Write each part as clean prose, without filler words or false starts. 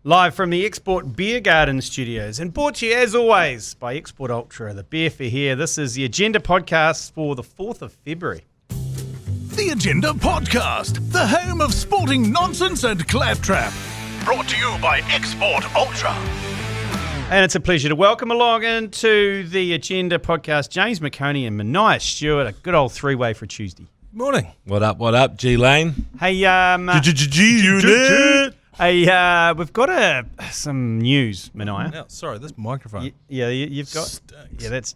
Live from the Export Beer Garden Studios and brought to you, as always, by Export Ultra, the beer for here. This is the Agenda Podcast for the 4th of February. The Agenda Podcast, the home of sporting nonsense and claptrap. Brought to you by Export Ultra. And it's a pleasure to welcome along into the Agenda Podcast James McOnie and Manaia Stewart, a good old three-way for Tuesday. Morning. What up, G Lane? Hey, G-Unit. Hey, we've got some news, Manaia. Oh, sorry, this microphone. You've got. Stinks. Yeah, that's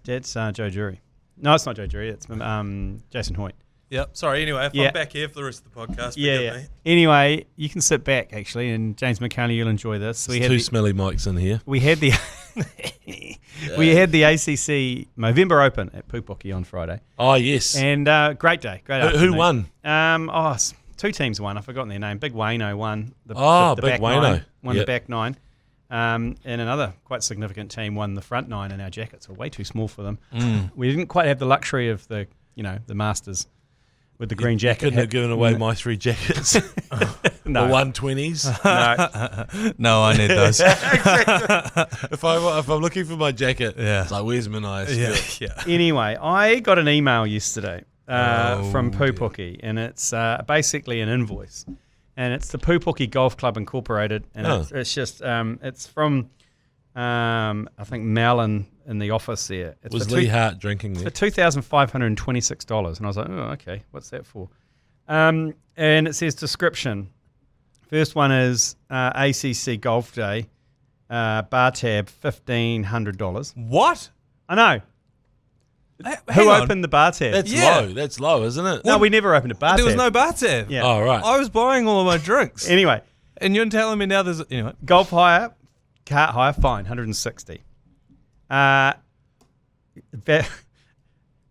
Joe Jury. No, it's not Joe Jury. It's Jason Hoyt. Yep. Sorry. Anyway, I'm back here for the rest of the podcast. Forgive me. Anyway, you can sit back actually, and James McOnie, you'll enjoy this. There's two smelly mics in here. We had the we had the ACC Movember Open at Pupuki on Friday. Oh yes, and great day. Who won? Two teams won. I've forgotten their name. Big Wayno won. The Big back Wayno nine, won the back nine. And another quite significant team won the front nine, and our jackets are way too small for them. We didn't quite have the luxury of the Masters with the green jacket. Couldn't have given away my three jackets. No. The 120s. No, I need those. If I'm looking for my jacket, it's like, where's Manaia Stewart? Yeah. Anyway, I got an email yesterday from Pupuki, and it's basically an invoice. And it's the Pupuki Golf Club Incorporated, and it's just it's from I think Mel in the office there. Was Lee Hart drinking there? For $2,526, and I was like, oh, okay, what's that for? And it says description. First one is ACC Golf Day, bar tab $1,500. What? I know. Who opened the bar tab? That's low, isn't it? No, we never opened a bar tab. There was no bar tab. Yeah. Oh, right. I was buying all of my drinks. Anyway. And you're telling me now there's... Anyway. Golf hire, cart hire, fine, $160.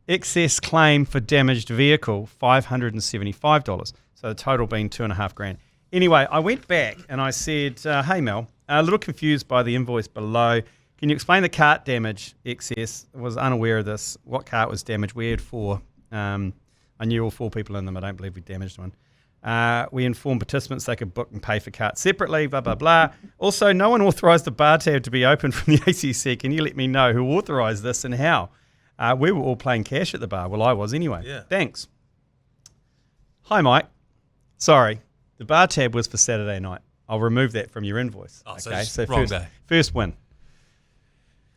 Excess claim for damaged vehicle, $575. So the total being $2,500. Anyway, I went back and I said, hey, Mel, a little confused by the invoice below. Can you explain the cart damage excess? I was unaware of this. What cart was damaged? We had four. I knew all four people in them. I don't believe we damaged one. We informed participants they could book and pay for carts separately, blah, blah, blah. Also, no one authorised the bar tab to be open from the ACC. Can you let me know who authorised this and how? We were all playing cash at the bar. Well, I was anyway. Yeah. Thanks. Hi, Mike. Sorry. The bar tab was for Saturday night. I'll remove that from your invoice. Oh, okay, so wrong day. First win.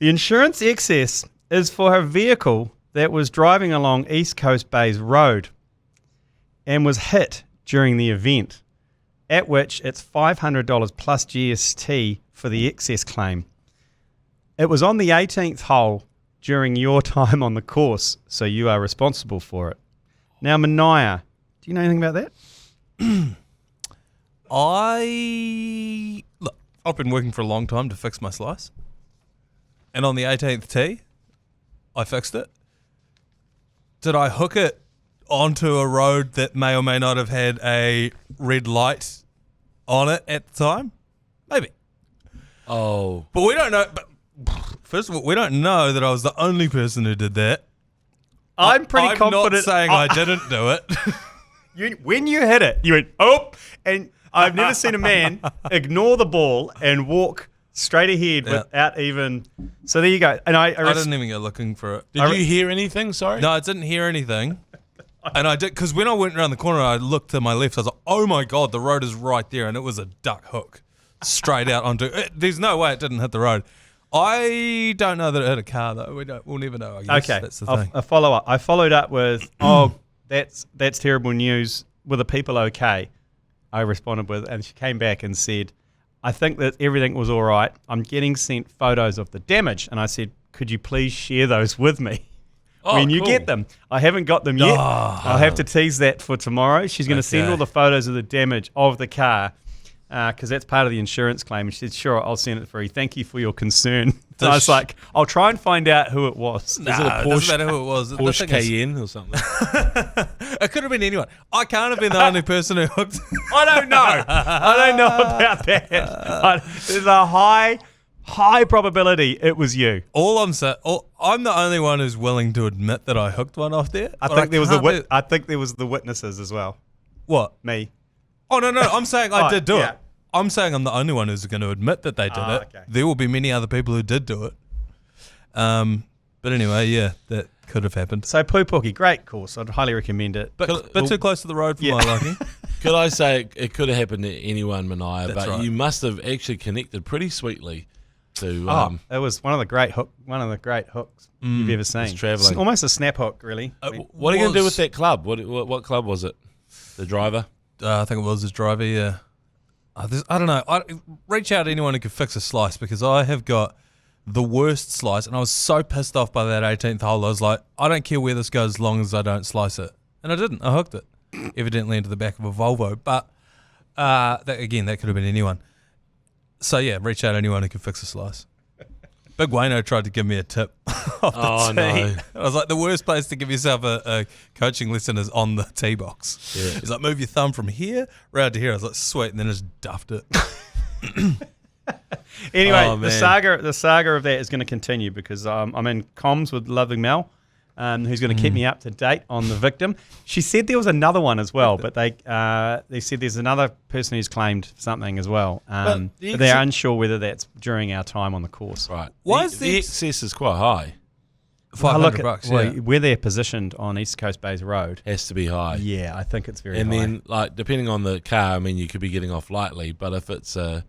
The insurance excess is for a vehicle that was driving along East Coast Bays Road and was hit during the event, at which it's $500 plus GST for the excess claim. It was on the 18th hole during your time on the course, so you are responsible for it. Now, Manaia, do you know anything about that? I've been working for a long time to fix my slice. And on the 18th tee, I fixed it. Did I hook it onto a road that may or may not have had a red light on it at the time? Maybe. Oh. But we don't know. But first of all, we don't know that I was the only person who did that. I'm pretty confident. I'm not saying I didn't do it. When you hit it, you went, oh, and I've never seen a man ignore the ball and walk straight ahead without even... So there you go. And I didn't even go looking for it. Did you hear anything? Sorry? No, I didn't hear anything. And I did, because when I went around the corner, I looked to my left. I was like, oh my God, the road is right there. And it was a duck hook straight out onto it. There's no way it didn't hit the road. I don't know that it hit a car, though. We'll never know, I guess. Okay. That's the thing. A follow-up. I followed up with, that's terrible news. Were the people okay? I responded with, and she came back and said, I think that everything was all right. I'm getting sent photos of the damage. And I said, could you please share those with me when you get them? I haven't got them yet. I'll have to tease that for tomorrow. She's going to send all the photos of the damage of the car because that's part of the insurance claim. And she said, sure, I'll send it for you. Thank you for your concern. And I was like, I'll try and find out who it was. Is it a Porsche? It doesn't matter who it was. Porsche Cayenne or something? It could have been anyone. I can't have been the only person who hooked. I don't know. I don't know about that. There's a high probability it was you. All I'm saying, I'm the only one who's willing to admit that I hooked one off there. I think there was the witnesses as well. What? Me. Oh no, I'm saying I did do it. I'm saying I'm the only one who's going to admit that they did it. Okay. There will be many other people who did do it. But anyway, yeah, that could have happened. So Pupuki, great course. I'd highly recommend it. But too close to the road for my liking. Could I say it could have happened to anyone, Manaia, but right. you must have actually connected pretty sweetly to. It was one of the great hooks you've ever seen. travelling. It's almost a snap hook, really. What are you going to do with that club? What club was it? The driver? I think it was his driver, yeah. I don't know. Reach out to anyone who could fix a slice because I have got the worst slice, and I was so pissed off by that 18th hole. I was like, I don't care where this goes as long as I don't slice it. And I didn't. I hooked it, evidently into the back of a Volvo. But, that could have been anyone. So, yeah, reach out to anyone who can fix a slice. Big Wayno tried to give me a tip off the tee. No. I was like, the worst place to give yourself a coaching lesson is on the tee box. Yeah. He's like, move your thumb from here round to here. I was like, sweet, and then just duffed it. Anyway, Oh, the man. saga of that is going to continue because I'm in comms with lovely Mel, who's going to keep me up to date on the victim. She said there was another one as well, but they said there's another person who's claimed something as well. But they're unsure whether that's during our time on the course. Right. Why is the excess is quite high? $500, yeah. Where they're positioned on East Coast Bays Road. Has to be high. Yeah, I think it's very And high. then, like, depending on the car, I mean, you could be getting off lightly, but if it's a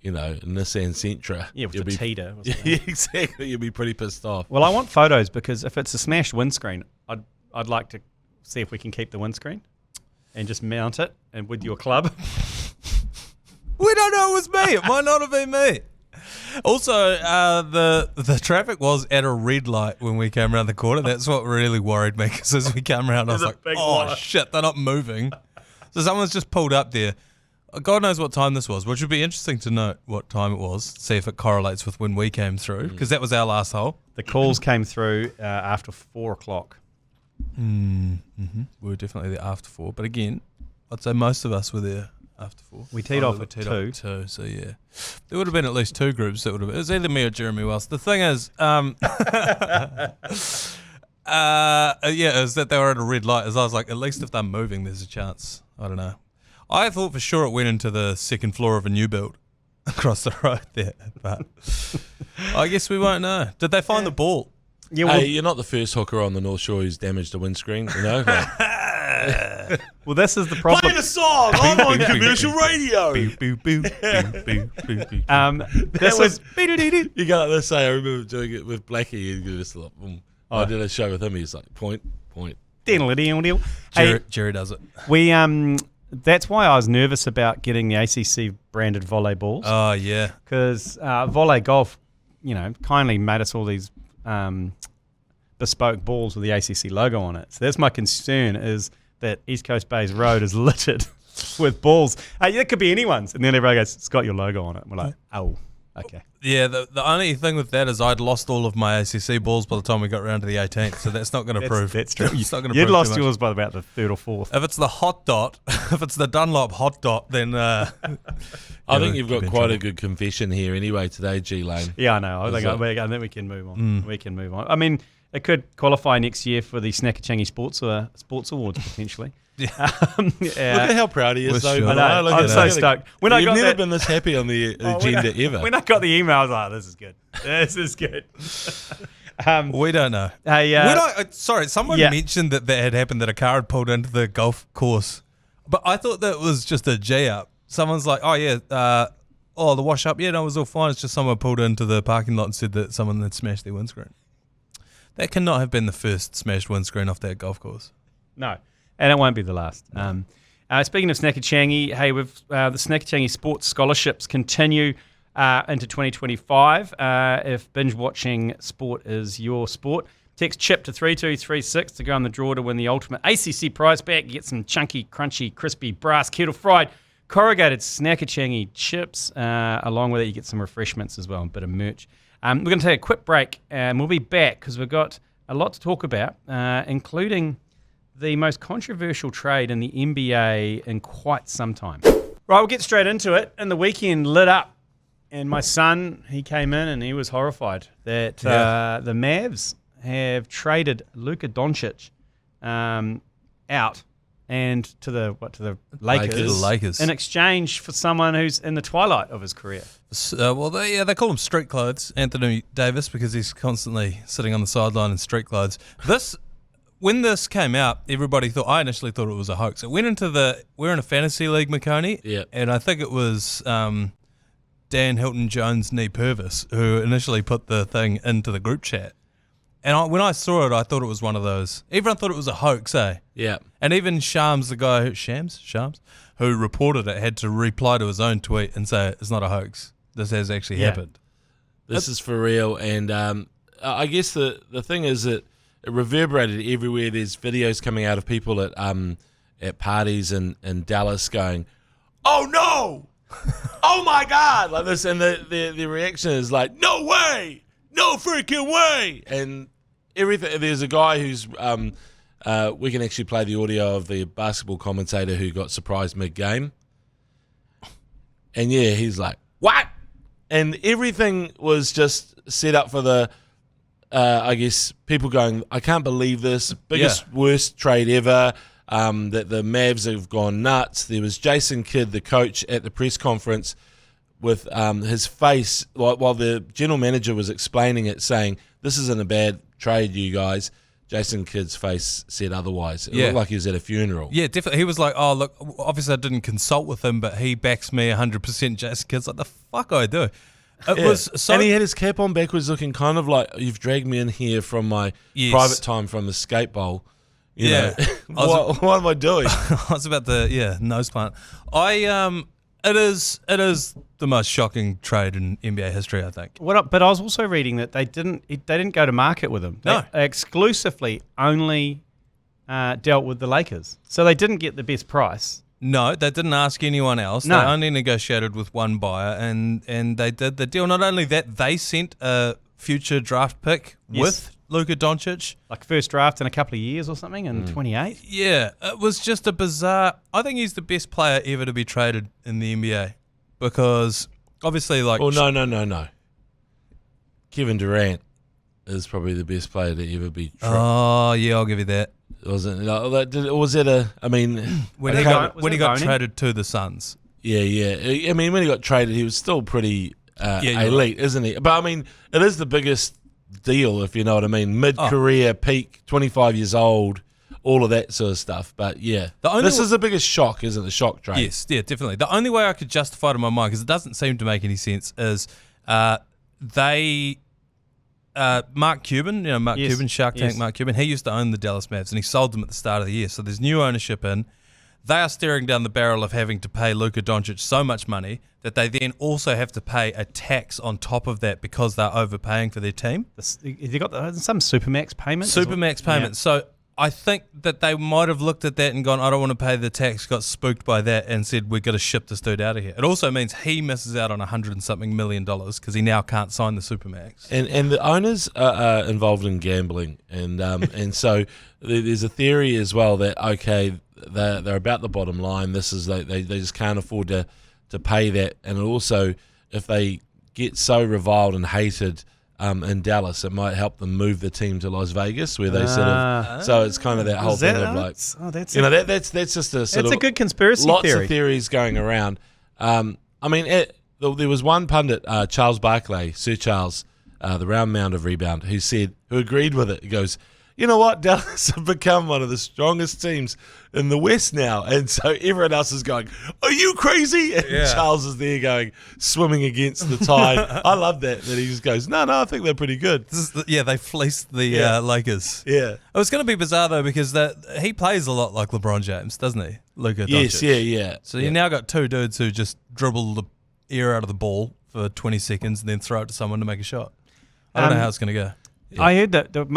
Nissan Sentra, Yeah, with you'll the be Teeter. Or something. Yeah, exactly. You'll be pretty pissed off. Well, I want photos because if it's a smashed windscreen, I'd like to see if we can keep the windscreen and just mount it and with your club. We don't know it was me. It might not have been me. Also, the traffic was at a red light when we came around the corner. That's what really worried me because as we came around, I was There's a like, big oh, light. shit, they're not moving. So someone's just pulled up there. God knows what time this was, which would be interesting to note what time it was, see if it correlates with when we came through, because that was our last hole. The calls came through after 4 o'clock. We were definitely there after 4. But again, I'd say most of us were there after 4. We teed off we at teed 2. off at 2, so yeah. There would have been at least 2 groups that would have been. It was either me or Jeremy Wells. The thing is, is that they were at a red light. As I was like, at least if they're moving, there's a chance. I don't know. I thought for sure it went into the second floor of a new build across the road there, but I guess we won't know. Did they find the ball? Yeah, well, Hey, you're not the first hooker on the North Shore who's damaged a windscreen, you know? well, this is the problem. song! I'm on commercial radio! This was You go like this, say, I remember doing it with Blackie. You just like, I did a show with him. He's like, point. Hey, Jerry does it. we that's why I was nervous about getting the ACC branded volley balls Oh, yeah. because Volley Golf, kindly made us all these bespoke balls with the ACC logo on it. So that's my concern is that East Coast Bays Road is littered with balls. Hey, it could be anyone's, and then everybody goes, "It's got your logo on it." We're like, "Oh, okay." Yeah, the only thing with that is I'd lost all of my ACC balls by the time we got around to the 18th, so that's not going to prove. That's true. It's not going to You'd prove lost too much. yours by about the 3rd or 4th. If it's the hot dot, if it's the Dunlop hot dot, then I think you've got quite a good confession here anyway today, G Lane. Yeah, I know. I think we can move on. We can move on. I mean, it could qualify next year for the Snackachangi Sports Awards potentially. Look at how proud he is, We're though. sure. I know. Look I'm at so that. stoked. When You've I got never that, been this happy on the agenda ever. When I got the email, I was like, "This is good. This is good." we don't know. Hey, Sorry, someone yeah. mentioned that had happened, that a car had pulled into the golf course, but I thought that was just a J-up. Someone's like, "Oh yeah, the wash up, yeah, no, it was all fine. It's just someone pulled into the parking lot and said that someone had smashed their windscreen." That cannot have been the first smashed windscreen off that golf course. No, and it won't be the last. Speaking of Snackachangi, hey, the Snackachangi Sports Scholarships continue into 2025. If binge watching sport is your sport, text CHIP to 3236 to go on the draw to win the ultimate ACC prize pack. Get some chunky, crunchy, crispy, brass kettle fried corrugated Snackachangi chips. Along with it, you get some refreshments as well and a bit of merch. We're going to take a quick break and we'll be back because we've got a lot to talk about, including the most controversial trade in the NBA in quite some time. Right, we'll get straight into it. And the weekend lit up. And my son, he came in and he was horrified that the Mavs have traded Luka Doncic out and to the Lakers, Lakers. in exchange for someone who's in the twilight of his career. They call him street clothes, Anthony Davis, because he's constantly sitting on the sideline in street clothes. When this came out, I initially thought it was a hoax. It went into we're in a fantasy league, McOnie, and I think it was Dan Hilton-Jones Nee Purvis who initially put the thing into the group chat. And when I saw it, I thought it was one of those. Everyone thought it was a hoax, eh? Yeah. And even Shams, the guy Shams, who reported it, had to reply to his own tweet and say it's not a hoax. This has actually happened. This is for real. And I guess the thing is that it reverberated everywhere. There's videos coming out of people at parties in Dallas going, "Oh no! Oh my God!" like this, and the reaction is like, "No way! No freaking way!" And everything. There's a guy who's we can actually play the audio of the basketball commentator who got surprised mid-game, and he's like, "What?" And everything was just set up for the. I guess people going, "I can't believe this, worst trade ever." That the Mavs have gone nuts. There was Jason Kidd, the coach, at the press conference with his face, while the general manager was explaining it, saying, "This isn't a bad trade, you guys." Jason Kidd's face said otherwise. It looked like he was at a funeral. Yeah, definitely. He was like, "Oh, look, obviously I didn't consult with him, but he backs me 100%." Jason Kidd's like, "The fuck I do." It was so, and he had his cap on backwards, looking kind of like, "You've dragged me in here from my private time from the skate bowl." You know, what am I doing? I was about the nose plant. It is the most shocking trade in NBA history, I think. But I was also reading that they didn't go to market with him. No, they exclusively only dealt with the Lakers, so they didn't get the best price. No, they didn't ask anyone else. No. They only negotiated with one buyer, and they did the deal. Not only that, they sent a future draft pick with Luka Doncic. Like first draft in a couple of years or something in 28. Yeah, it was just a bizarre. I think he's the best player ever to be traded in the NBA because obviously, like, no. Kevin Durant is probably the best player to ever be traded. Oh yeah, I'll give you that. Wasn't was it a? I mean, when he got traded to the Suns. Yeah. I mean, when he got traded, he was still pretty elite, isn't he? But I mean, it is the biggest deal, if you know what I mean. Mid-career, peak, 25 years old, all of that sort of stuff. But this is the biggest shock, isn't it? The shock trade. Yes, yeah, definitely. The only way I could justify it in my mind, because it doesn't seem to make any sense, is Mark Cuban, Cuban, Shark Tank, Mark Cuban, he used to own the Dallas Mavs and he sold them at the start of the year. So there's new ownership in. They are staring down the barrel of having to pay Luka Doncic so much money that they then also have to pay a tax on top of that because they're overpaying for their team. They got some Supermax payment. Supermax payment. Yeah. So I think that they might have looked at that and gone, "I don't want to pay the tax," got spooked by that and said, "We've got to ship this dude out of here." It also means he misses out on $100-something million because he now can't sign the Supermax. And the owners are involved in gambling. And so there's a theory as well that, they're about the bottom line. This is they just can't afford to pay that. And also, if they get so reviled and hated in Dallas, it might help them move the team to Las Vegas, where they sort of. So it's kind of that whole thing of like, that's just a sort of. It's a good conspiracy lots theory. Lots of theories going around. I mean, there was one pundit, Charles Barkley, Sir Charles, the round mound of rebound, who agreed with it. He goes, "You know what? Dallas have become one of the strongest teams in the West now." And so everyone else is going, "Are you crazy?" And Charles is there going, swimming against the tide. I love that he just goes, no, I think they're pretty good. They fleeced the Lakers. Yeah. It was going to be bizarre, though, because he plays a lot like LeBron James, doesn't he? Luka Doncic. Yes, yeah. So you now got two dudes who just dribble the air out of the ball for 20 seconds and then throw it to someone to make a shot. I don't know how it's going to go. Yeah. I heard that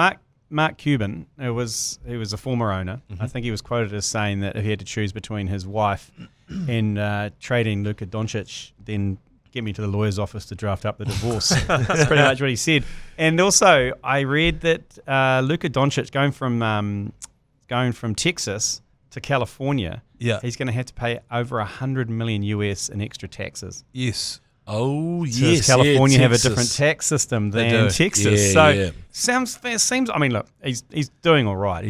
Mark Cuban, he was a former owner. Mm-hmm. I think he was quoted as saying that if he had to choose between his wife and trading Luka Doncic, then get me to the lawyer's office to draft up the divorce. That's pretty much what he said. And also, I read that Luka Doncic going from Texas to California, he's going to have to pay over $100 million US in extra taxes. Yes. Oh, yes. Does California have a different tax system than Texas? Yeah, Seems. I mean, look, he's doing all right.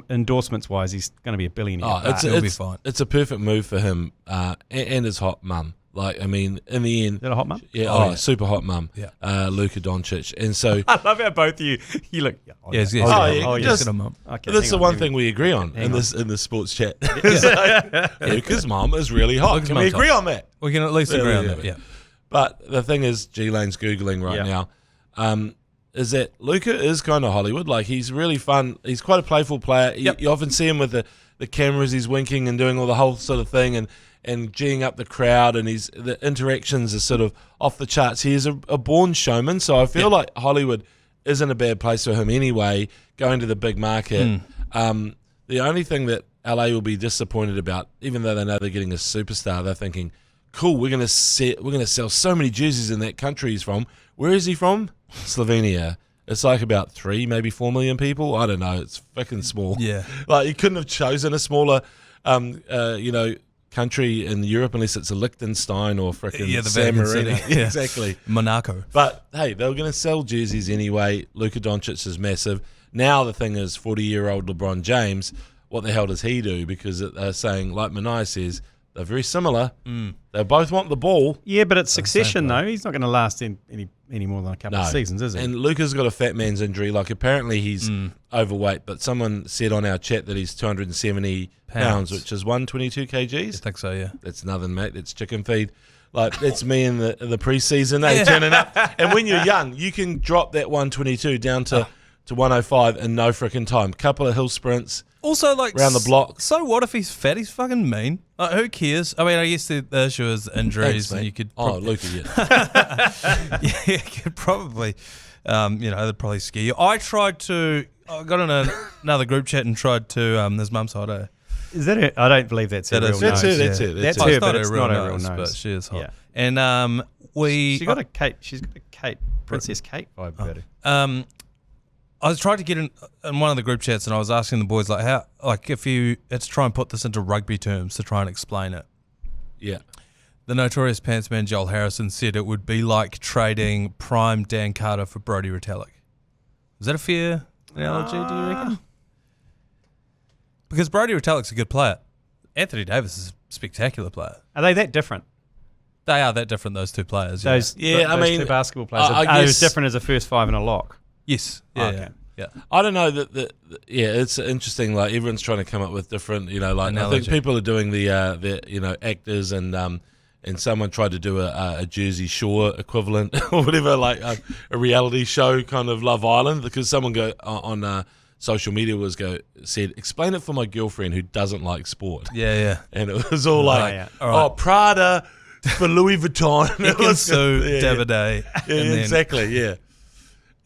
endorsements wise, he's going to be a billionaire. Oh, He'll be fine. It's a perfect move for him and his hot mum. Like, I mean, in the end, Is that a hot mum? Yeah, super hot mum. Yeah. Luka Doncic, and so I love how both of you look. Yes. just- Get him up. Okay, that's hang the on, one thing we agree on hang in on. this sports chat. It's like, Luka's mum is really hot. Luka's Can we mum's agree hot. on that? We can at least agree on that. Yeah. But the thing is, G Lane's Googling right now, is that Luka is kind of Hollywood. Like, he's really fun. He's quite a playful player. You often see him with the cameras. He's winking and doing all the whole sort of thing and geeing up the crowd. And the interactions are sort of off the charts. He is a born showman. So I feel like Hollywood isn't a bad place for him anyway, going to the big market. The only thing that LA will be disappointed about, even though they know they're getting a superstar, they're thinking, cool, we're gonna sell so many jerseys in that country he's from. Where is he from? Slovenia. It's like about 3, maybe 4 million people. I don't know. It's fucking small. Yeah. Like, you couldn't have chosen a smaller, country in Europe unless it's a Liechtenstein or freaking the San Vatican Marino. City. Yeah. Exactly. Monaco. But hey, they were going to sell jerseys anyway. Luka Doncic is massive. Now the thing is, 40-year-old LeBron James, what the hell does he do? Because they're saying, like Manaia says, they're very similar. They both want the ball. Yeah, but it's succession though. He's not going to last in any more than a couple of seasons, is he? And Luka's got a fat man's injury. Like, apparently he's overweight, but someone said on our chat that he's 270 pounds, which is 122 kgs. I think so, yeah. That's nothing, mate. That's chicken feed. Like, that's me in the preseason, turning up. And when you're young, you can drop that 122 down to 105 in no freaking time. Couple of hill sprints. Also, like, around the block. So what if he's fat? He's fucking mean. Like, who cares? I mean, I guess the issue is injuries, and you could. Luka, yeah. Yeah, you could probably, they'd probably scare you. I got in another group chat and tried to. His mum's hot. Is that it? I don't believe that's her real nose. That's her. That's Oh, her, it's but not it's her not real her real nose, nose. but she is hot. Yeah. And She's got a Kate, Princess Kate vibe about her. I was trying to get in one of the group chats, and I was asking the boys, like, how, like, if you had to try and put this into rugby terms to try and explain it. Yeah. The notorious pants man Joel Harrison said it would be like trading prime Dan Carter for Brodie Retallick. Is that a fair analogy, do you reckon? Because Brodie Retallick's a good player. Anthony Davis is a spectacular player. Are they that different? They are that different, those two players. Those two basketball players are as different as a first five and a lock. Yes. Yeah, okay. Yeah. I don't know it's interesting. Like, everyone's trying to come up with different, like, analogy. I think people are doing the actors and someone tried to do a Jersey Shore equivalent or whatever, like a reality show kind of Love Island, because someone on social media said, explain it for my girlfriend who doesn't like sport. Yeah. And it was all like, All right. Prada for Louis Vuitton. Ekin-Su, Daviday. Yeah, exactly, yeah.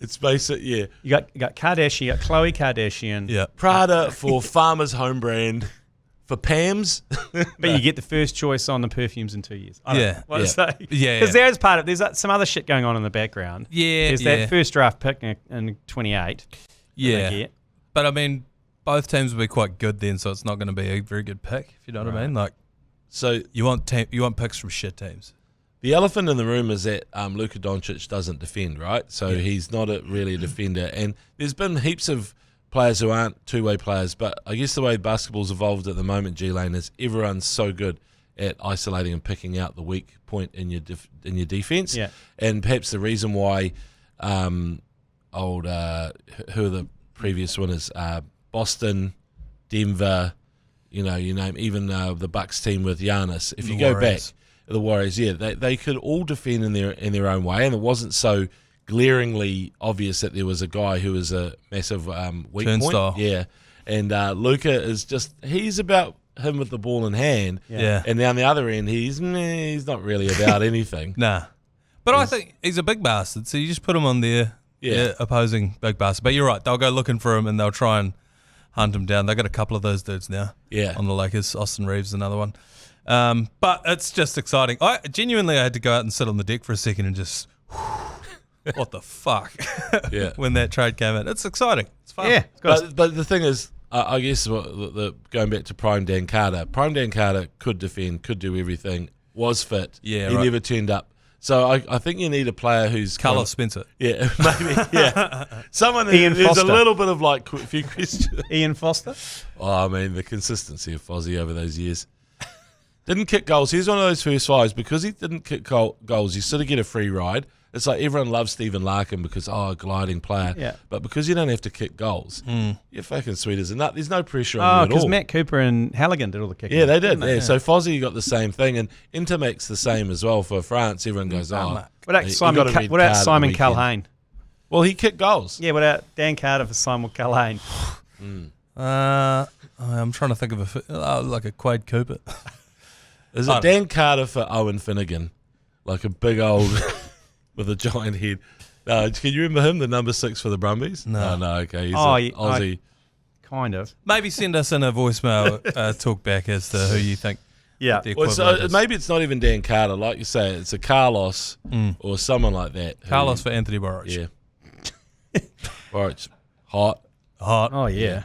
It's basic, yeah. You got Kardashian, you got Khloe Kardashian. Yeah. Prada for Farmer's Home Brand. For Pam's. But you get the first choice on the perfumes in 2 years. I don't know what to say. Yeah. Because there's part of, there's some other shit going on in the background. Yeah. There's that first draft pick in 28. Yeah. But I mean, both teams will be quite good then, so it's not going to be a very good pick, if you know what I mean. Like, so you want picks from shit teams. The elephant in the room is that Luka Doncic doesn't defend, right? So he's not really a defender. And there's been heaps of players who aren't two-way players, but I guess the way basketball's evolved at the moment, G Lane, is everyone's so good at isolating and picking out the weak point in your defense. Yeah. And perhaps the reason why who are the previous winners? Boston, Denver, you name, even the Bucks team with Giannis. If you go back, the Warriors, they could all defend in their own way, and it wasn't so glaringly obvious that there was a guy who was a massive weak Turnstile. point. Yeah, and Luka is he's about him with the ball in hand. Yeah. And on the other end, he's not really about anything. Nah. But I think he's a big bastard, so you just put him on their opposing big bastard. But you're right, they'll go looking for him and they'll try and hunt him down. They've got a couple of those dudes now on the Lakers. Austin Reeves, another one. But it's just exciting. I had to go out and sit on the deck for a second and just, what the fuck? Yeah. When that trade came in. It's exciting. It's fun. Yeah. But the thing is, I guess going back to Prime Dan Carter could defend, could do everything, was fit. Yeah, he right. never turned up. So I think you need a player who's Carlos Spencer. Yeah, maybe. Yeah, someone Ian who's a Foster. little bit of like a few questions. Ian Foster. Oh, I mean the consistency of Fozzie over those years. Didn't kick goals. He's one of those first fives because he didn't kick goals. You sort of get a free ride. It's like everyone loves Stephen Larkin because, a gliding player. Yeah. But because you don't have to kick goals, you're fucking sweet as a nut. There's no pressure on Oh, you at because all. Matt Cooper and Halligan did all the kicking. Yeah, they did. didn't Yeah. So Fozzie got the same thing. And Intermac's the same as well for France. Everyone goes, What about he Simon, got a red what about card Simon at the weekend. Culhane? Well, he kicked goals. Yeah, what about Dan Carter for Simon Culhane? I'm trying to think of like a Quade Cooper. Is it Dan Carter for Owen Finnegan? Like a big old with a giant head. Can you remember him, the number 6 for the Brumbies? No. Oh, no, okay. He's Oh, Aussie. Kind of. Maybe send us in a voicemail talk back as to who you think. Yeah. the Well, equivalent is. maybe it's not even Dan Carter. Like you say, it's a Carlos or someone like that. Carlos for Anthony Borich. Yeah. Borich. Hot. Hot. Oh, yeah.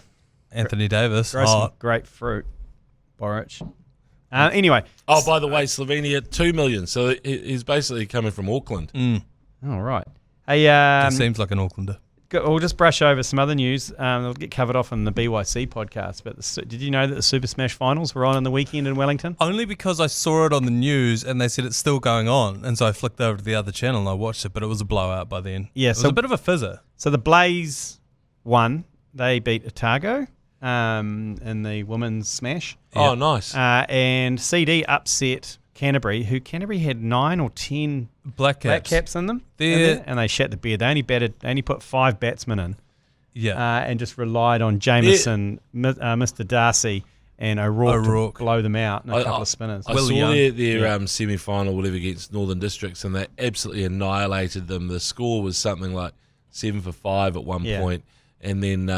Anthony Davis. Grow some Hot. grapefruit, Borich. Anyway. Oh, by the way, Slovenia, 2 million. So he's basically coming from Auckland. All right. Hey, That seems like an Aucklander. we'll just brush over some other news. They'll get covered off in the BYC podcast. But did you know that the Super Smash finals were on the weekend in Wellington? Only because I saw it on the news and they said it's still going on, and so I flicked over to the other channel and I watched it, but it was a blowout by then. Yeah, it was so- a bit of a fizzer. So the Blaze won. They beat Otago in the women's smash. Oh, nice. And CD upset Canterbury, who Canterbury had 9 or 10 Black black caps. caps in them. They're- And they shat the bed. They only put 5 batsmen in Yeah. and just relied on Jameson, Mr. Darcy, and O'Rourke to blow them out and a couple of spinners. I Will saw Young. their semi-final, whatever, against Northern Districts, and they absolutely annihilated them. The score was something like 7 for 5 at one point, and then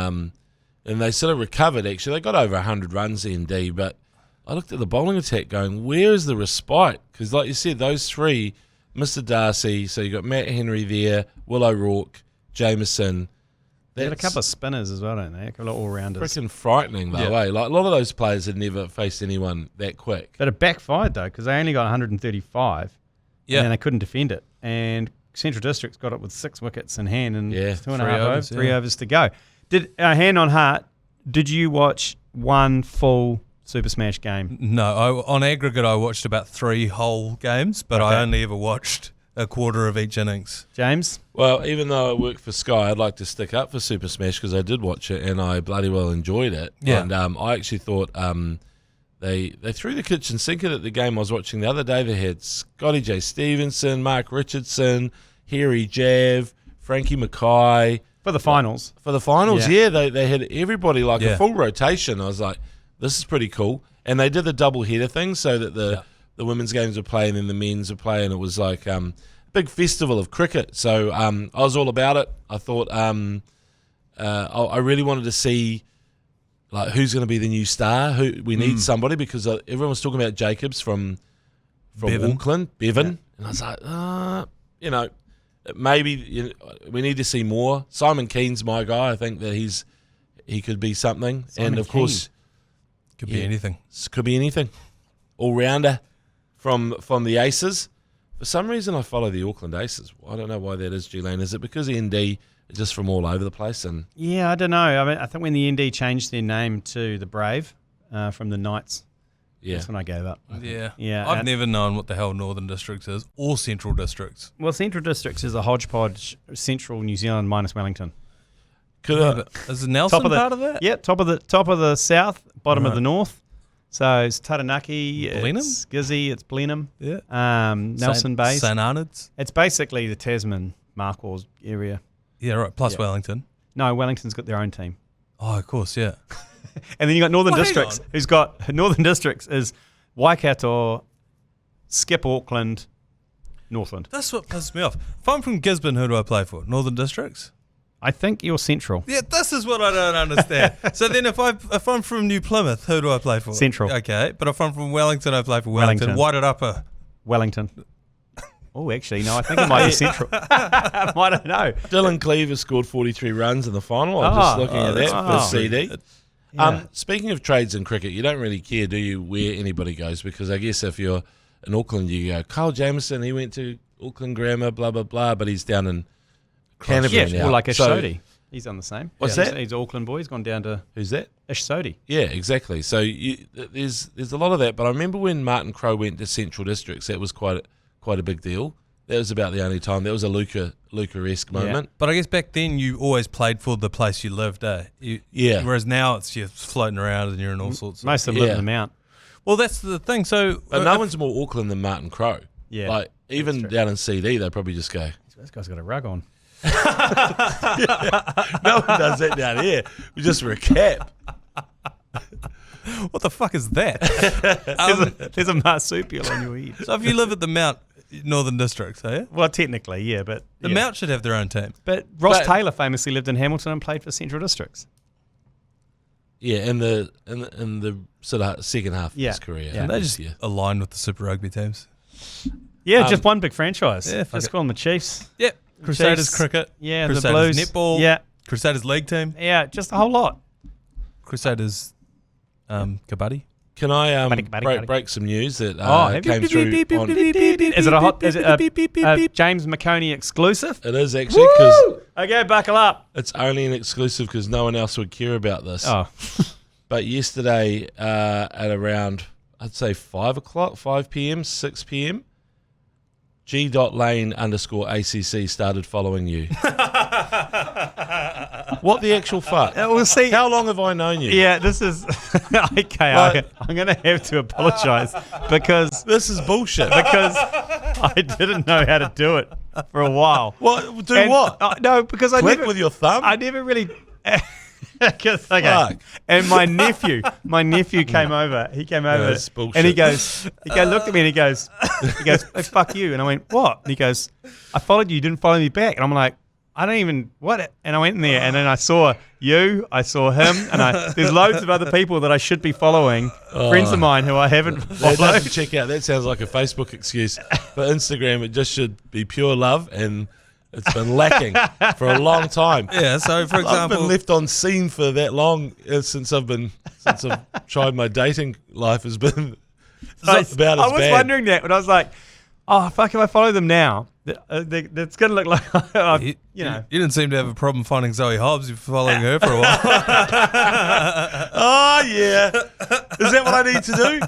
and they sort of recovered. Actually, they got over 100 runs ND, but I looked at the bowling attack, going, "Where is the respite?" Because, like you said, those three, Mr. Darcy, so you got Matt Henry there, Will O'Rourke, Jameson. They had a couple of spinners as well, don't they? A couple of all-rounders. Freaking frightening, though, eh? Like, a lot of those players had never faced anyone that quick. But it backfired, though, because they only got 135. Yeah. And they couldn't defend it. And Central Districts got it with 6 wickets in hand and Yeah, 2.5 overs, 3 yeah. overs to go. Did hand on heart, did you watch one full Super Smash game? No, on aggregate I watched about 3 whole games, but I only ever watched a quarter of each innings. James? Well, even though I work for Sky, I'd like to stick up for Super Smash because I did watch it and I bloody well enjoyed it. Yeah. And I actually thought they threw the kitchen sink in at the game I was watching the other day. They had Scotty J. Stevenson, Mark Richardson, Harry Jav, Frankie Mackay. For the finals. For the finals, Yeah. they had everybody like Yeah. a full rotation. I was like, this is pretty cool. And they did the double header thing so that the women's games were playing and the men's were playing. It was like a big festival of cricket. So I was all about it. I thought I really wanted to see like who's going to be the new star. Who we need somebody because everyone was talking about Jacobs from Bevan. Auckland, Bevan, and I was like, maybe we need to see more. Simon Keane's my guy. I think that he could be something, and of course Could be anything. could be anything. All rounder from the Aces. For some reason, I follow the Auckland Aces. I don't know why that is, G Lane. Is it because the ND is just from all over the place? And Yeah, I don't know. I mean, I think when the ND changed their name to the Brave from the Knights, yeah, that's when I gave up. Yeah. Yeah, I've and- never known what the hell Northern Districts is or Central Districts. Well, Central Districts is a hodgepodge, Central New Zealand minus Wellington. could Is Nelson part of that? Yeah, top of the south, bottom of Right. the north. So it's Taranaki, Blenheim? it's Gizzy, it's Blenheim, Yeah. Nelson Bay. St. Arnold's. It's basically the Tasman Marquardt area. Yeah, right. Plus Yeah. Wellington. No, Wellington's got their own team. Oh, of course, yeah. And then you got Northern Well, hang Districts, on. who's got Northern Districts is Waikato, Skip Auckland, Northland. That's what pisses me off. If I'm from Gisborne, who do I play for? Northern Districts? I think you're Central. Yeah, this is what I don't understand. So then if I'm from New Plymouth, who do I play for? Central. Okay, but if I'm from Wellington, I play for Wellington. Wellington. Wairarapa. Wellington. Oh, actually, no, I think it might be Central. I don't know. Dylan Cleaver scored 43 runs in the final. I'm just looking at that for CD. Yeah. Speaking of trades in cricket, you don't really care, do you, where anybody goes? Because I guess if you're in Auckland, you go, Kyle Jameson, he went to Auckland Grammar, blah, blah, blah, but he's down in Canterbury now. Or like Ish So- Sodhi. He's done the same. What's He's- that? He's an Auckland boy. He's gone down to Who's that? Ish Sodhi. Yeah, exactly. So there's a lot of that. But I remember when Martin Crowe went to Central Districts, that was quite a big deal. That was about the only time. That was a Luka-esque moment. But I guess back then you always played for the place you lived, Yeah. Whereas now it's you're floating around and you're in all sorts of... Most of them live in the Mount. Well, that's the thing. So... But no one's more Auckland than Martin Crowe. Yeah, Like, even true. down in CD, they probably just go, This guy's got a rug on. no one does that down here. We just recap. What the fuck is that? There's a marsupial on your head. So if you live at the Mount Northern Districts, Well, technically, yeah, but The Mount should have their own team. But Ross But- Taylor famously lived in Hamilton and played for Central Districts. Yeah, in the sort of second half of Yeah. his career. Yeah. And they just Yeah. align with the Super Rugby teams. Yeah, just one big franchise. yeah, fuck Just it. call them the Chiefs. Yep. Crusaders Chiefs. cricket. Yeah, Crusaders the Blues. netball. Yeah, Crusaders league team. yeah, just a whole lot. Crusaders kabaddi. Can I Buddy. break some news that have came you- through on... Is it a hot? Is it a James McOnie exclusive? It is actually, because Okay, buckle up. it's only an exclusive because no one else would care about this. Oh, But yesterday at around, I'd say 5 p.m., 6 p.m., G Lane _ACC started following you. What the actual fuck? we'll see. How long have I known you? Yeah, this is okay. Like- I'm going to have to apologise because This is bullshit. I didn't know how to do it for a while. What? Do And- what? No, because I Click never with your thumb? I never really. Okay. Fuck. And my nephew came over. He came over that's bullshit. and he looked at me and he goes, hey, fuck you. And I went, what? And he goes, I followed you. You didn't follow me back. And I'm like, I don't even, what? And I went in there and then I saw you, I saw him, and there's loads of other people that I should be following, friends of mine who I haven't That followed. doesn't check out. That sounds like a Facebook excuse. For Instagram, it just should be pure love, and it's been lacking for a long time. Yeah, so for I've example... been left on scene for that long since I've tried my dating life has been about as bad. I was wondering that, but I was like, oh, fuck, if I follow them now, it's going to look like, You know. you didn't seem to have a problem finding Zoe Hobbs. You've been following her for a while. Oh, yeah. Is that what I need to do?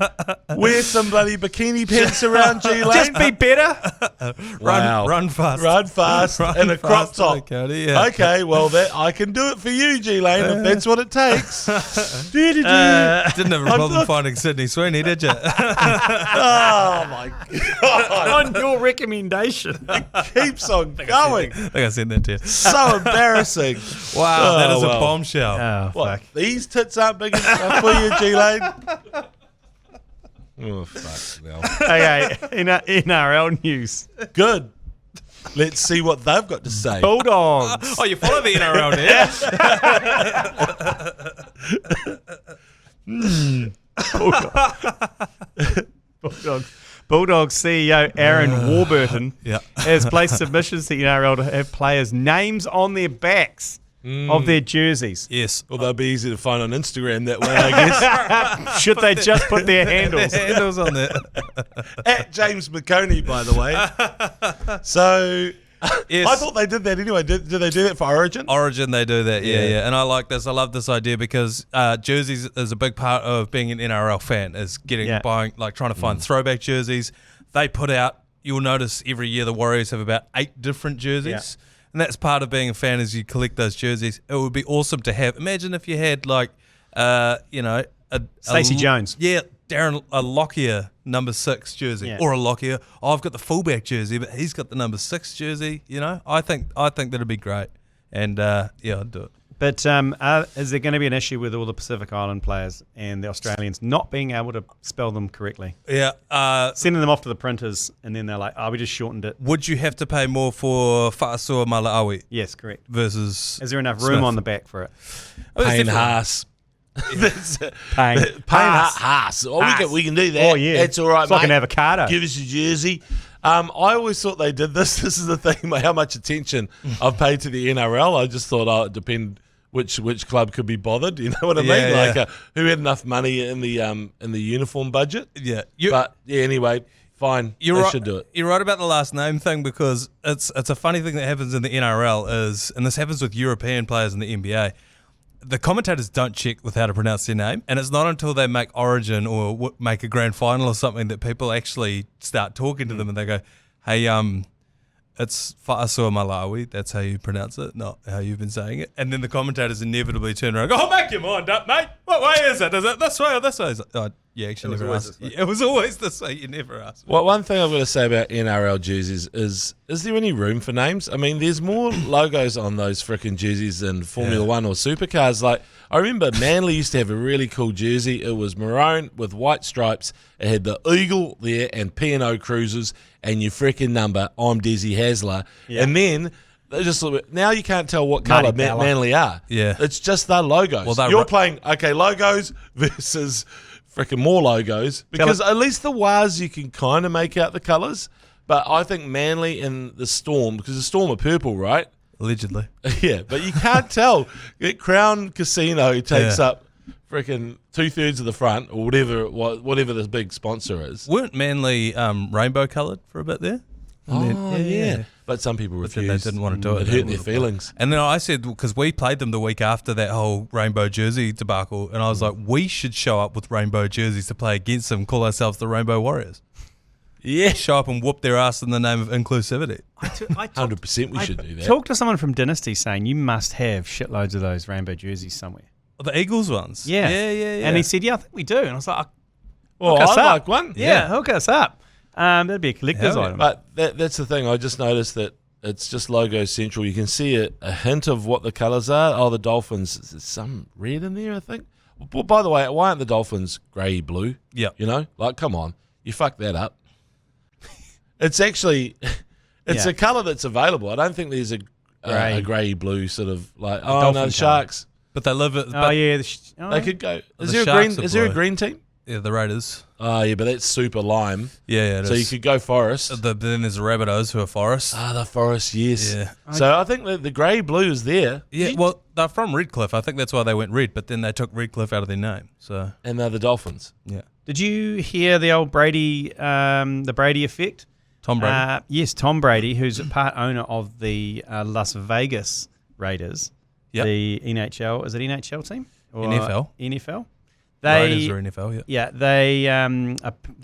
Wear some bloody bikini pants around G Lane? Just be better. Wow. Run fast. Run fast and a crop fast, top. Cody, yeah. Okay, well, I can do it for you, G Lane, if that's what it takes. Didn't have a problem not- finding Sydney Sweeney, did you? Oh, my God. On your recommendation. Keeps on going. I think I sent that to you. So embarrassing. Wow, that is well. a bombshell. Oh, What? fuck. These tits aren't big enough for you, G Lane? Oh, fuck. No. Okay, NRL news. Good. Let's see what they've got to say. Bulldogs. Oh, you follow the NRL now? Bulldogs CEO Aaron Warburton Yeah. has placed submissions to NRL to have players' names on their backs of their jerseys. Yes. Well, they'll be easy to find on Instagram that way, I guess. Should they just put their handles? Handles on there. At James McOnie, by the way. So, Yes. I thought they did that anyway. Did they do that for Origin? Origin, they do that, yeah, Yeah. yeah. And I like this. I love this idea because jerseys is a big part of being an NRL fan, is buying, like trying to find throwback jerseys. They put out, you'll notice every year the Warriors have about 8 different jerseys. Yeah. And that's part of being a fan, is you collect those jerseys. It would be awesome to have. Imagine if you had like, Stacey Jones. Yeah, a Lockyer number 6 jersey, Yeah. or a Lockyer. Oh, I've got the fullback jersey, but he's got the number 6 jersey. You know, I think that'd be great, and I'd do it. But is there going to be an issue with all the Pacific Island players and the Australians not being able to spell them correctly? Yeah. Sending them off to the printers, and then they're like, oh, we just shortened it. Would you have to pay more for Fa'asua Malaawi Yes, correct. versus? Is there enough Smith? room on the back for it? Oh, it's Payne definitely- Haas. Paying. Haas. Oh, we can do that. Oh, yeah. That's all right, It's like mate. an avocado. Give us your jersey. I always thought they did this. This is the thing, how much attention I've paid to the NRL. I just thought, it depend which club could be bothered. You know what I mean? Yeah, Like who had enough money in the uniform budget. Yeah. But yeah, anyway, fine. You're they right, should do it. You're right about the last name thing because it's a funny thing that happens in the NRL is, and this happens with European players in the NBA, the commentators don't check with how to pronounce their name, and it's not until they make Origin or make a grand final or something that people actually start talking to them and they go, hey, it's Fa'asua Malawi, that's how you pronounce it, not how you've been saying it. And then the commentators inevitably turn around and go, make your mind up, mate. What way is it? Is it this way or this way? It's like, oh, you actually never asked. It was always this way. You never asked. Well, one thing I've got to say about NRL jerseys is there any room for names? I mean, there's more logos on those frickin' jerseys than Formula One or supercars. Like, I remember Manly used to have a really cool jersey. It was maroon with white stripes. It had the eagle there and P&O Cruisers and your frickin' number, I'm Desi Hasler. Yeah. And then they just now you can't tell what colour Manly are. Yeah. It's just their logos. Well, you're playing, logos versus freaking more logos, because at least the Wars you can kind of make out the colours, but I think Manly and the Storm, because the Storm are purple, right? Allegedly. Yeah, but you can't tell. Crown Casino takes up freaking 2/3 of the front, or whatever the big sponsor is. Weren't Manly rainbow coloured for a bit there? Yeah. But some people refused. They didn't want to do it. It hurt their feelings. And then I said, because we played them the week after that whole rainbow jersey debacle, and I was like, we should show up with rainbow jerseys to play against them, call ourselves the Rainbow Warriors. Yeah. Show up and whoop their ass in the name of inclusivity. 100% we should do that. Talk to someone from Dynasty saying you must have shitloads of those rainbow jerseys somewhere. The Eagles ones? Yeah. And he said, I think we do. And I was like, well, I'd like one. Yeah, hook us up. That'd be a collector's item. But that's the thing. I just noticed that it's just logo central. You can see a hint of what the colours are. Oh, the Dolphins. There's some red in there, I think. Well, by the way, why aren't the Dolphins grey-blue? Yeah. You know? Like, come on. You fucked that up. It's actually... It's a colour that's available. I don't think there's a grey-blue sort of like... Oh, no, the Sharks. But they live at... They could go... Is there a green team? Yeah, the Raiders. Oh, yeah, but that's super lime. Yeah, it is. So you could go Forest. Then there's the Rabbitohs who are Forest. The Forest, yes. Yeah. So I think the grey-blue is there. Yeah, well, they're from Redcliffe. I think that's why they went red, but then they took Redcliffe out of their name. So. And they're the Dolphins. Yeah. Did you hear the old Brady, the Brady effect? Tom Brady? Yes, Tom Brady, who's a part owner of the Las Vegas Raiders. Yep. The NHL, is it NHL team? Or NFL. NFL? Raiders or NFL, yeah. Yeah, they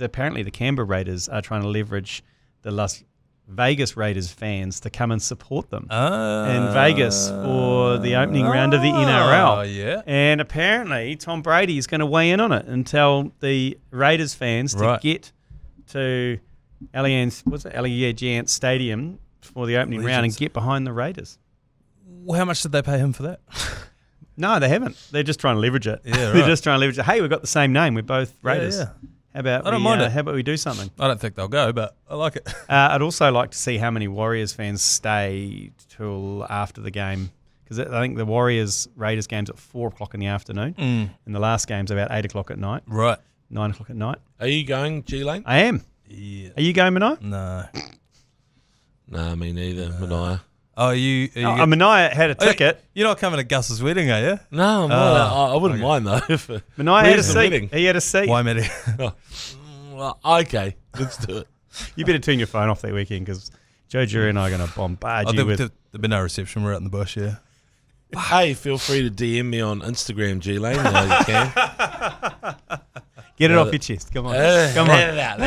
apparently the Canberra Raiders are trying to leverage the Las Vegas Raiders fans to come and support them in Vegas for the opening round of the NRL. Oh, yeah. And apparently Tom Brady is going to weigh in on it and tell the Raiders fans to get to Allianz Stadium for the opening round and get behind the Raiders. Well, how much did they pay him for that? No, they haven't. They're just trying to leverage it. Yeah, They're just trying to leverage it. Hey, we've got the same name. We're both Raiders. Yeah. How about I don't mind it. How about we do something? I don't think they'll go, but I like it. I'd also like to see how many Warriors fans stay till after the game, because I think the Warriors-Raiders game's at 4 o'clock in the afternoon, and the last game's about 8 o'clock at night. Right. 9 o'clock at night. Are you going, G Lane? I am. Yeah. Are you going, Manaia? No. No, me neither, Manaia. Oh, you Manaia had a ticket. You're not coming to Gus's wedding, are you? No, I'm not. I wouldn't mind, though. Manaia had a seat. He had a seat. Why, Matty? Well, okay, let's do it. You better turn your phone off that weekend, because Joe Jury and I are going to bombard you with... There'll be no reception. We're out in the bush, yeah. Hey, feel free to DM me on Instagram, G Lane. You can. Get it off your chest. Come on. Let it out.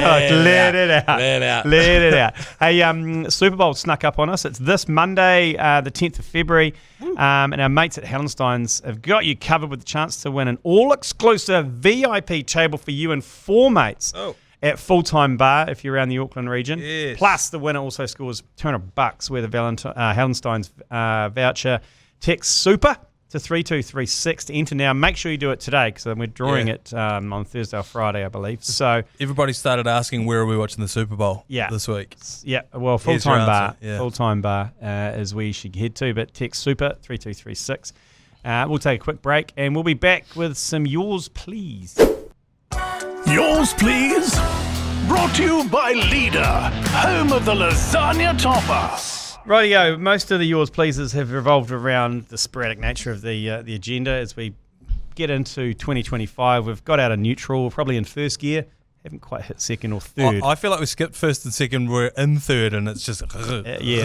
Let it out. Hey, Super Bowl snuck up on us. It's this Monday, the 10th of February. And our mates at Hallensteins have got you covered with the chance to win an all-exclusive VIP table for you and 4 mates at Full-Time Bar if you're around the Auckland region. Yes. Plus, the winner also scores $200 worth of Hallensteins voucher. Text SUPER to 32336 to enter now. Make sure you do it today, because we're drawing it on Thursday or Friday, I believe. So everybody started asking, where are we watching the Super Bowl this week? Yeah, well, Full-Time Bar. Full-Time Bar is where you should head to, but text SUPER 32336. We'll take a quick break, and we'll be back with some Yours Please. Yours Please. Brought to you by Leader, home of the lasagna topper. Rightio, most of the Yours Pleases have revolved around the sporadic nature of the agenda. As we get into 2025, we've got out of neutral, we're probably in first gear. haven't quite hit second or third. I feel like we skipped first and second. We're in third, and it's just We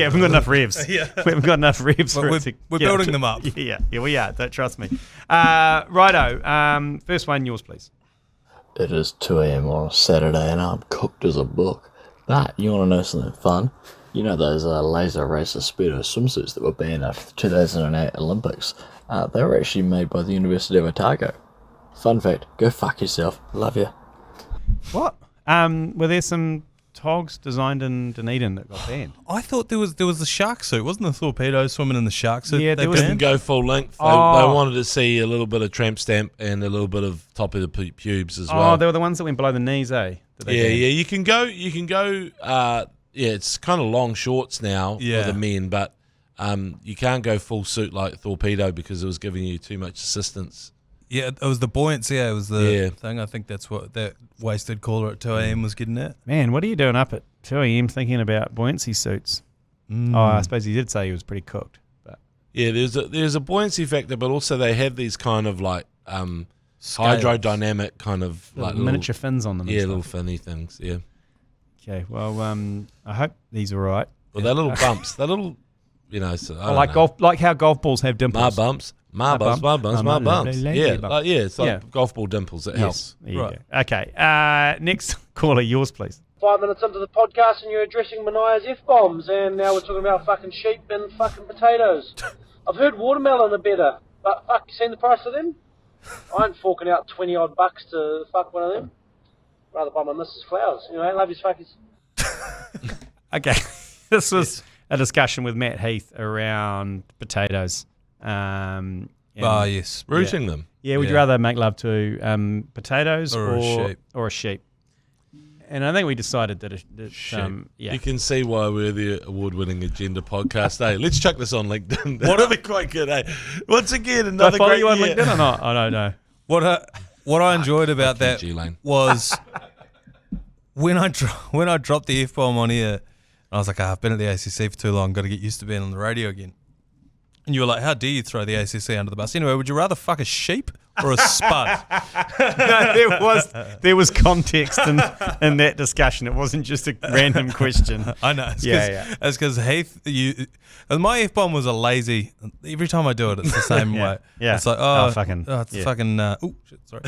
haven't got enough revs. We haven't got enough revs. We're building them up. Yeah, we are. Don't trust me. Righto. First one, yours, please. It is 2 a.m. on a Saturday and I'm cooked as a book. But you want to know something fun? You know those laser racer speedo swimsuits that were banned after the 2008 Olympics? They were actually made by the University of Otago. Fun fact, go fuck yourself. Love you. What? Were there some togs designed in Dunedin that got banned? I thought there was the shark suit. Wasn't the torpedo swimming in the shark suit? Yeah, they there was- Didn't go full length. They wanted to see a little bit of tramp stamp and a little bit of top of the pubes as well. Oh, they were the ones that went below the knees, eh? Yeah. You can go. It's kind of long shorts now for the men, but you can't go full suit like torpedo because it was giving you too much assistance. Yeah, it was the buoyancy. It was the thing. I think that's what that wasted caller at 2 a.m. was getting at. Man, what are you doing up at 2 a.m. thinking about buoyancy suits? Oh, I suppose he did say he was pretty cooked. But Yeah, there's a buoyancy factor, but also they have these kind of like Scales. hydrodynamic kind of like miniature fins on them. and little stuff. finny things. Yeah, Okay, well, I hope these are right. well, they're little bumps. They're little, So, I don't Like know. golf, like how golf balls have dimples. My bumps. Lovely Yeah, bump. it's like golf ball dimples. It helps. Yes. There you Right. go. Okay. Next caller, yours, please. 5 minutes into the podcast and you're addressing Manaia's F-bombs, and now we're talking about fucking sheep and fucking potatoes. I've heard watermelon are better, but fuck, you seen the price of them? I ain't forking out 20 odd bucks to fuck one of them. Rather buy my missus flowers. Anyway, love yous fuckers. Okay. This was a discussion with Matt Heath around potatoes. Yes. Rooting them. Yeah, would you Yeah. rather make love to potatoes Or a sheep. or a sheep? And I think we decided that You can see why we're the award-winning agenda podcast. Hey, let's chuck this on LinkedIn. That'll be quite good. Hey, once again, Do I another follow great you on year. LinkedIn or not? I don't know. What I enjoyed about Fuck you, that G Lane. was when I dropped the F-bomb on here, I was like, I've been at the ACC for too long, got to get used to being on the radio again. And you were like, how dare you throw the ACC under the bus? Anyway, would you rather fuck a sheep or a spud? No, there was context in that discussion. It wasn't just a random question. I know. It's Yeah. because Heath, my F-bomb was a lazy. Every time I do it, it's the same way. Yeah. It's like, Yeah. fucking. Oh shit, sorry.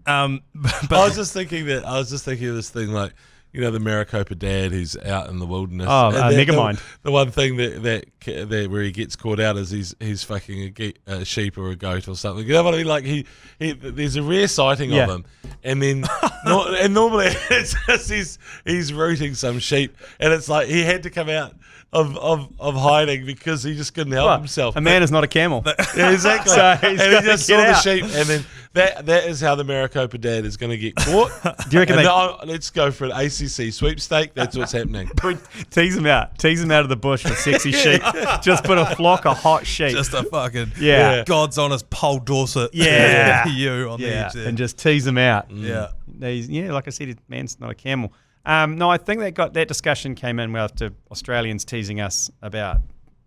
But I was just thinking of this thing like, the Maricopa dad who's out in the wilderness. Oh, And Megamind. The one thing that where he gets caught out is he's fucking a sheep or a goat or something. You know what I mean? Like he there's a rare sighting of him, and then and normally it's just he's rooting some sheep, and it's like he had to come out of hiding because he just couldn't help himself. A man is not a camel. Yeah, exactly. So he's and he gotta just get saw the out. sheep, and then that is how the Maricopa dad is going to get caught. Do you reckon Let's go for an ACC sweepstake. That's what's happening. tease him out of the bush with sexy sheep? Just put a flock of hot sheep. just a fucking Yeah. God's honest Paul Dorset. Yeah. you on the edge there. and just tease him out. Yeah. Like I said, his man's not a camel. No, I think that discussion came in after Australians teasing us about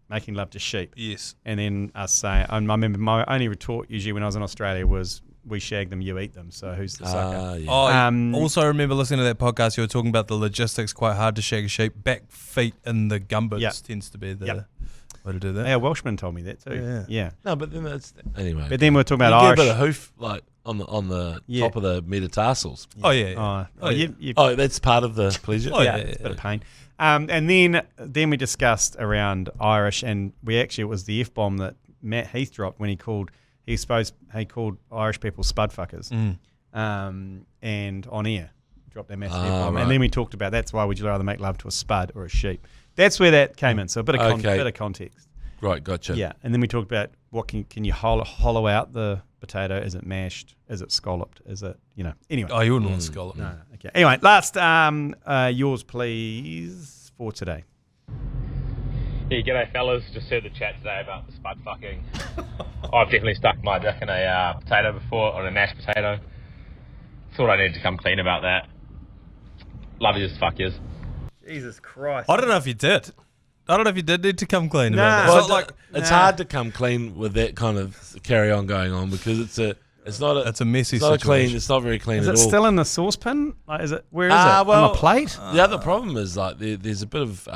making love to sheep. Yes. And then us saying, I remember my only retort usually when I was in Australia was, we shag them, you eat them. So who's the sucker? Yeah. I also remember listening to that podcast. You were talking about the logistics. Quite hard to shag a sheep. Back feet in the gumboots tends to be the way to do that. Our Welshman told me that too. Yeah. No, but then that's anyway. But then we're talking about you Irish. get a bit of hoof like on the top of the metatarsals. Oh yeah. That's part of the pleasure. It's a bit of pain. And then we discussed around Irish, and it was the F-bomb that Matt Heath dropped when he called Irish people spud fuckers. And on air dropped that massive F-bomb. Right. And then we talked about that's why would you rather make love to a spud or a sheep. That's where that came in. So a bit of bit of context. Right, gotcha. Yeah, and then we talked about can you hollow out the potato? Is it mashed? Is it scalloped? Is it anyway? Oh, you wouldn't want to scallop. No. Okay. Anyway, last yours please for today. Yeah, g'day fellas. Just heard the chat today about the spud fucking. I've definitely stuck my dick in a potato before, or a mashed potato. Thought I needed to come clean about that. Love yous, fuck yous. Jesus Christ. I don't know if you did. I don't know if you did need to come clean Nah. about that. Well, It's not like it's hard to come clean with that kind of carry on going on because it's a It's not. It's a messy It's not situation. clean. It's not very clean Is at it all. still in the saucepan? Like, is it? Where is it? Well, on a plate? The other problem is like there's a bit of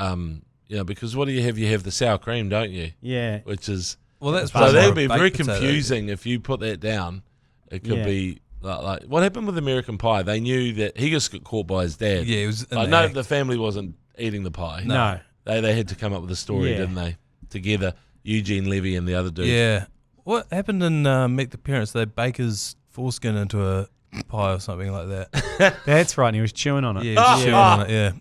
because what do you have? You have the sour cream, don't you? Yeah. Which is Well, that's so more that a would be baked very potato. confusing if you put that down. It could Yeah. be like what happened with American Pie. They knew that he just got caught by his dad. Yeah, it was. In I the know act. the family wasn't eating the pie. No. They had to come up with a story, Yeah. didn't they? Together, Eugene Levy and the other dude. Yeah. What happened in Meet the Parents? They bake his foreskin into a pie or something like that. That's right. And he was chewing on it. Yeah, he was chewing on it. Yeah.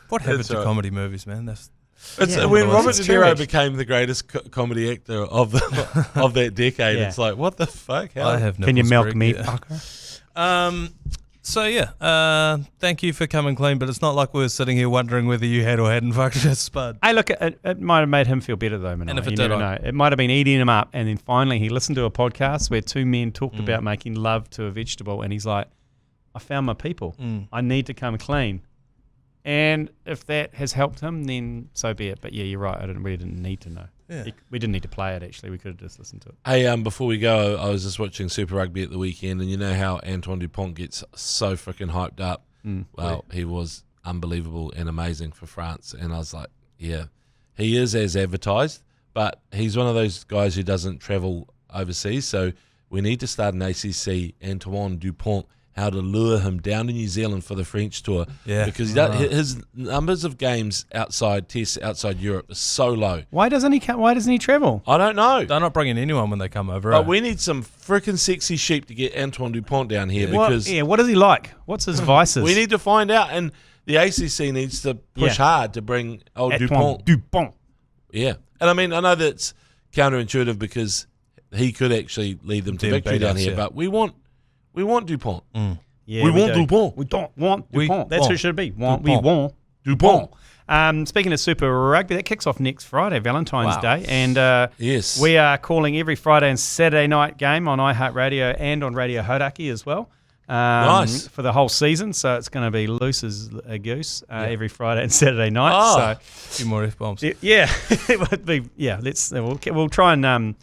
What happened That's to right. comedy movies, man? That's It's Yeah. when Well, Robert it's De Niro trash. became the greatest comedy actor of of that decade. Yeah. It's like, what the fuck? How? I have. Can you nipples, milk Greg, me, yeah. fucker? So yeah, thank you for coming clean, but it's not like we're sitting here wondering whether you had or hadn't fucked a spud. Hey, look, it might have made him feel better though, man. And if it you did, never know. It might have been eating him up, and then finally he listened to a podcast where two men talked about making love to a vegetable, and he's like, "I found my people. I need to come clean." And if that has helped him, then so be it. But yeah, you're right. We didn't need to know. Yeah. We didn't need to play it. Actually, we could have just listened to it. Hey, before we go, I was just watching Super Rugby at the weekend, and you know how Antoine Dupont gets so freaking hyped up. Well, he was unbelievable and amazing for France, and I was like, yeah, he is as advertised, but he's one of those guys who doesn't travel overseas, so we need to start an ACC Antoine Dupont, how to lure him down to New Zealand for the French tour. Yeah. Because his numbers of games tests outside Europe are so low. Why doesn't he travel? I don't know. They're not bringing anyone when they come over. But we need some freaking sexy sheep to get Antoine Dupont down here because What is he like? What's his vices? we need to find out. And the ACC needs to push hard to bring old Antoine Dupont. Yeah. And I mean, I know that's counterintuitive because he could actually lead them to Them victory beat down us, here, yeah. but we want Dupont. Yeah, we want do. Dupont. We don't want We Dupont. That's want who it should be. We Dupont. want Dupont. Speaking of Super Rugby, that kicks off next Friday, Valentine's Day. And Yes. we are calling every Friday and Saturday night game on iHeartradio and on Radio Hodaki as well. Nice. For the whole season. So it's going to be loose as a goose every Friday and Saturday night. Oh. So a few more F-bombs. yeah, it would be. Yeah, we'll try and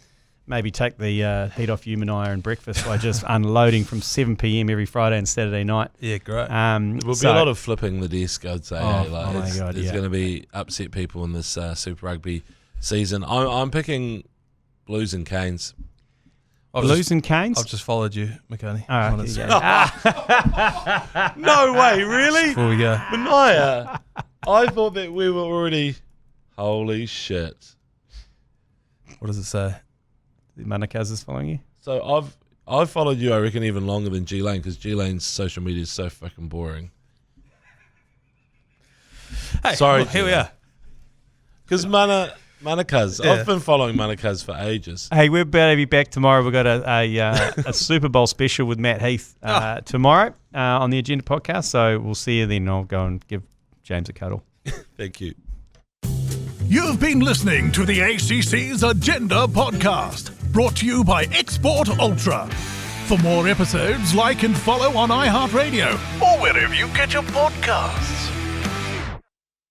maybe take the heat off you, Manaia, and breakfast by just unloading from 7 p.m. every Friday and Saturday night. Yeah, great. There will be a lot of flipping the desk, I'd say. Oh, hey? Like, oh my God, there's yeah. going to be upset people in this Super Rugby season. I'm picking Blues and Canes. Blues and Canes. I've just followed you, McOnie. Oh, on okay, Instagram. yeah. No way, really? Before we go. Manaia, I thought that we were already... Holy shit. What does it say? Manakaz is following you. So I've followed you, I reckon, even longer than G Lane because G Lane's social media is so fucking boring. Hey, Sorry, well, here we are. Because Manakaz, Yeah. I've been following Manakaz for ages. Hey, we're about to be back tomorrow. We've got a Super Bowl special with Matt Heath tomorrow on the Agenda podcast. So we'll see you then. I'll go and give James a cuddle. Thank you. You've been listening to the ACC's Agenda podcast, brought to you by Export Ultra. For more episodes, like and follow on iHeartradio or wherever you get your podcasts.